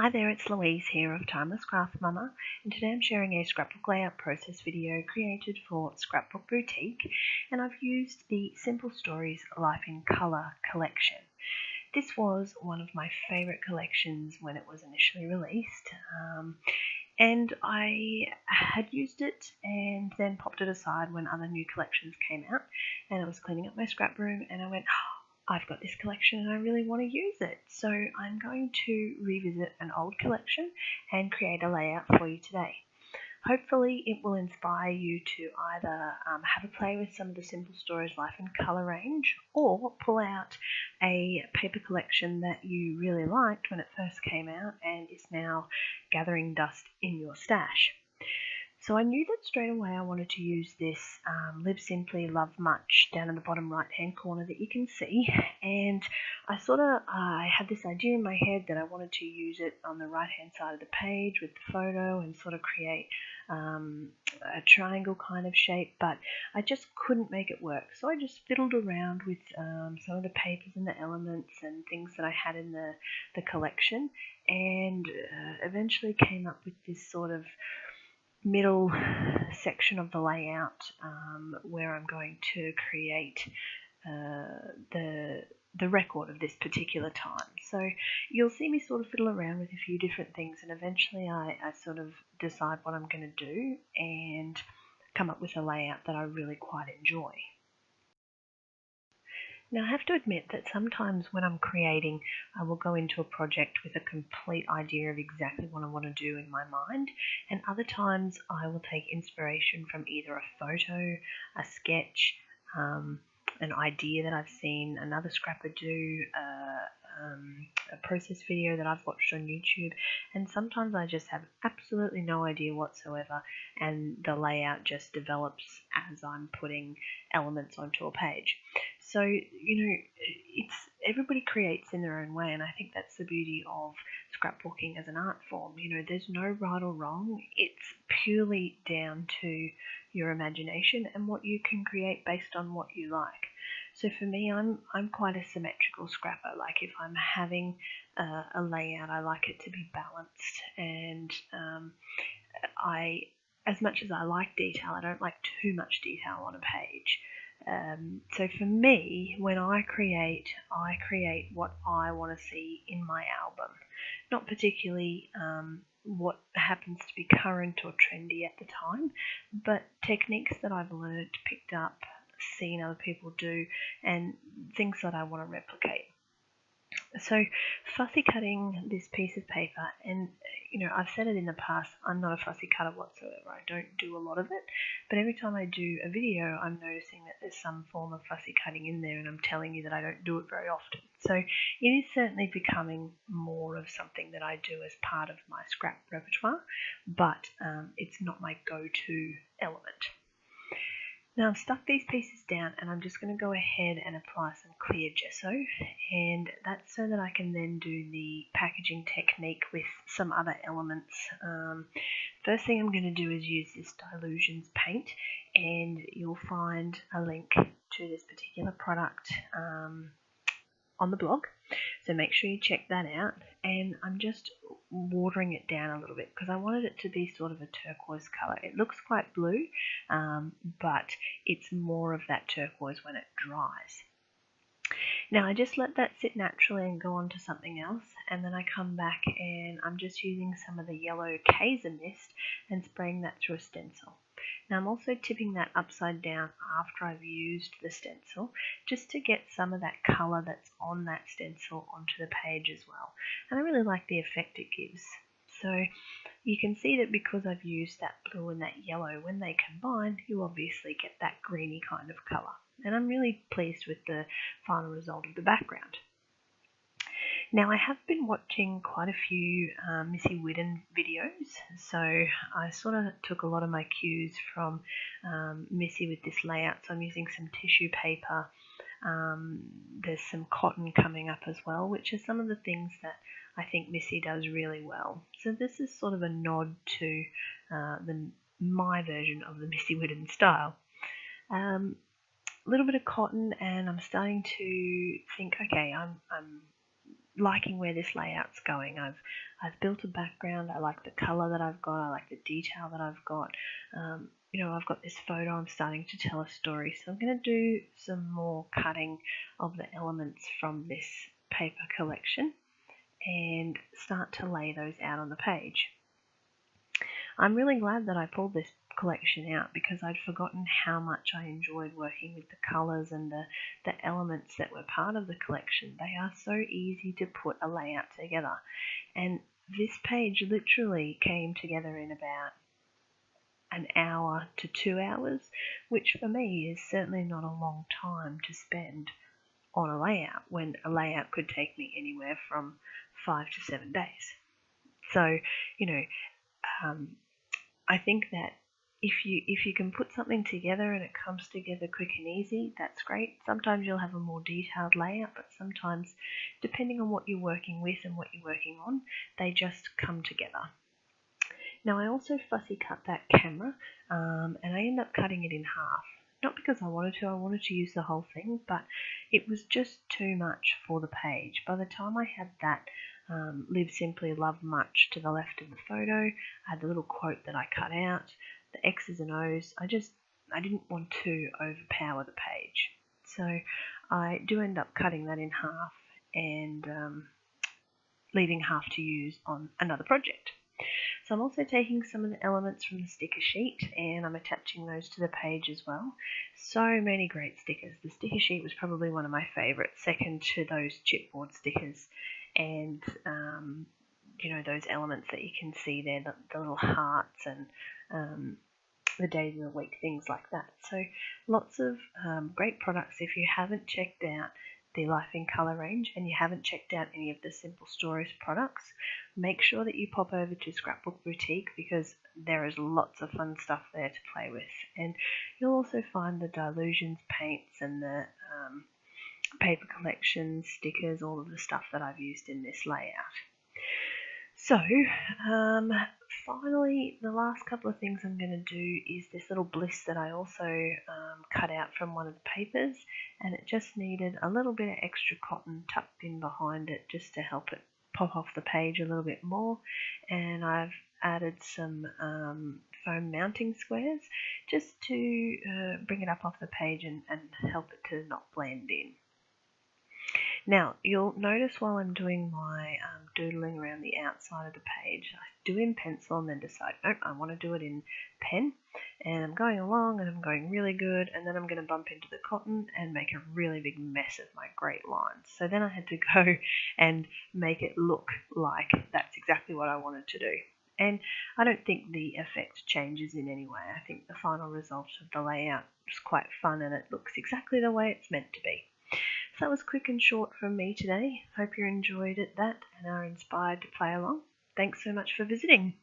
Hi there, it's Louise here of Timeless Craft Mama, and today I'm sharing a scrapbook layout process video created for Scrapbook Boutique, and I've used the Simple Stories Life in Colour collection. This was one of my favourite collections when it was initially released, and I had used it and then popped it aside when other new collections came out, and I was cleaning up my scrap room and I went, I've got this collection and I really want to use it. So I'm going to revisit an old collection and create a layout for you today. Hopefully it will inspire you to either have a play with some of the Simple Stories Life in Colour range, or pull out a paper collection that you really liked when it first came out and is now gathering dust in your stash. So I knew that straight away I wanted to use this Live Simply, Love Much down in the bottom right hand corner that you can see, and I had this idea in my head that I wanted to use it on the right hand side of the page with the photo and sort of create a triangle kind of shape, but I just couldn't make it work. So I just fiddled around with some of the papers and the elements and things that I had in the collection, and eventually came up with this sort of middle section of the layout where I'm going to create the record of this particular time. So you'll see me sort of fiddle around with a few different things, and eventually I sort of decide what I'm going to do and come up with a layout that I really quite enjoy. Now, I have to admit that sometimes when I'm creating, I will go into a project with a complete idea of exactly what I want to do in my mind, and other times I will take inspiration from either a photo, a sketch, an idea that I've seen another scrapper do, a process video that I've watched on YouTube, and sometimes I just have absolutely no idea whatsoever, and the layout just develops as I'm putting elements onto a page. So, everybody creates in their own way, and I think that's the beauty of scrapbooking as an art form. There's no right or wrong. It's purely down to your imagination and what you can create based on what you like. So for me, I'm quite a symmetrical scrapper. Like if I'm having a layout, I like it to be balanced, and as much as I like detail, I don't like too much detail on a page. So for me, when I create what I want to see in my album, not particularly what happens to be current or trendy at the time, but techniques that I've learned, picked up, seen other people do, and things that I want to replicate. So fussy cutting this piece of paper, and I've said it in the past, I'm not a fussy cutter whatsoever. I don't do a lot of it, but every time I do a video, I'm noticing that there's some form of fussy cutting in there, and I'm telling you that I don't do it very often. So it is certainly becoming more of something that I do as part of my scrap repertoire, but it's not my go-to element. Now I've stuck these pieces down, and I'm just going to go ahead and apply some clear gesso, and that's so that I can then do the packaging technique with some other elements. First thing I'm going to do is use this Dilutions paint, and you'll find a link to this particular product on the blog, so make sure you check that out. And I'm just watering it down a little bit because I wanted it to be sort of a turquoise colour. It looks quite blue, but it's more of that turquoise when it dries. Now I just let that sit naturally and go on to something else, and then I come back and I'm just using some of the yellow Kaiser mist and spraying that through a stencil. Now I'm also tipping that upside down after I've used the stencil, just to get some of that colour that's on that stencil onto the page as well. And I really like the effect it gives. So you can see that because I've used that blue and that yellow, when they combine, you obviously get that greeny kind of colour. And I'm really pleased with the final result of the background. Now I have been watching quite a few Missy Whitten videos, so I sort of took a lot of my cues from Missy with this layout. So I'm using some tissue paper, there's some cotton coming up as well, which are some of the things that I think Missy does really well. So this is sort of a nod to my version of the Missy Whitten style. A little bit of cotton, and I'm starting to think, okay, I'm liking where this layout's going. I've built a background. I like the color that I've got. I like the detail that I've got. I've got this photo. I'm starting to tell a story. So I'm going to do some more cutting of the elements from this paper collection and start to lay those out on the page. I'm really glad that I pulled this collection out because I'd forgotten how much I enjoyed working with the colours and the elements that were part of the collection. They are so easy to put a layout together, and this page literally came together in about an hour to 2 hours, which for me is certainly not a long time to spend on a layout when a layout could take me anywhere from 5 to 7 days. So, I think that if you can put something together and it comes together quick and easy, that's great. Sometimes you'll have a more detailed layout, but sometimes, depending on what you're working with and what you're working on, they just come together. Now, I also fussy cut that camera, and I ended up cutting it in half. Not because I wanted to use the whole thing, but it was just too much for the page. By the time I had that live simply, love much to the left of the photo, I had the little quote that I cut out, the X's and O's. I didn't want to overpower the page. So I do end up cutting that in half and leaving half to use on another project. So I'm also taking some of the elements from the sticker sheet and I'm attaching those to the page as well. So many great stickers. The sticker sheet was probably one of my favourites, second to those chipboard stickers and those elements that you can see there, the little hearts and the days of the week, things like that. So lots of great products. If you haven't checked out the Life in Colour range and you haven't checked out any of the Simple Stories products, make sure that you pop over to Scrapbook Boutique because there is lots of fun stuff there to play with. And you'll also find the Dilutions paints and the paper collections, stickers, all of the stuff that I've used in this layout. So, finally, the last couple of things I'm going to do is this little bliss that I also cut out from one of the papers, and it just needed a little bit of extra cotton tucked in behind it just to help it pop off the page a little bit more, and I've added some foam mounting squares just to bring it up off the page and help it to not blend in. Now, you'll notice while I'm doing my doodling around the outside of the page, I do in pencil and then decide, nope, I want to do it in pen. And I'm going along and I'm going really good, and then I'm going to bump into the cotton and make a really big mess of my great lines. So then I had to go and make it look like that's exactly what I wanted to do. And I don't think the effect changes in any way. I think the final result of the layout is quite fun and it looks exactly the way it's meant to be. So that was quick and short from me today. Hope you enjoyed that and are inspired to play along. Thanks so much for visiting.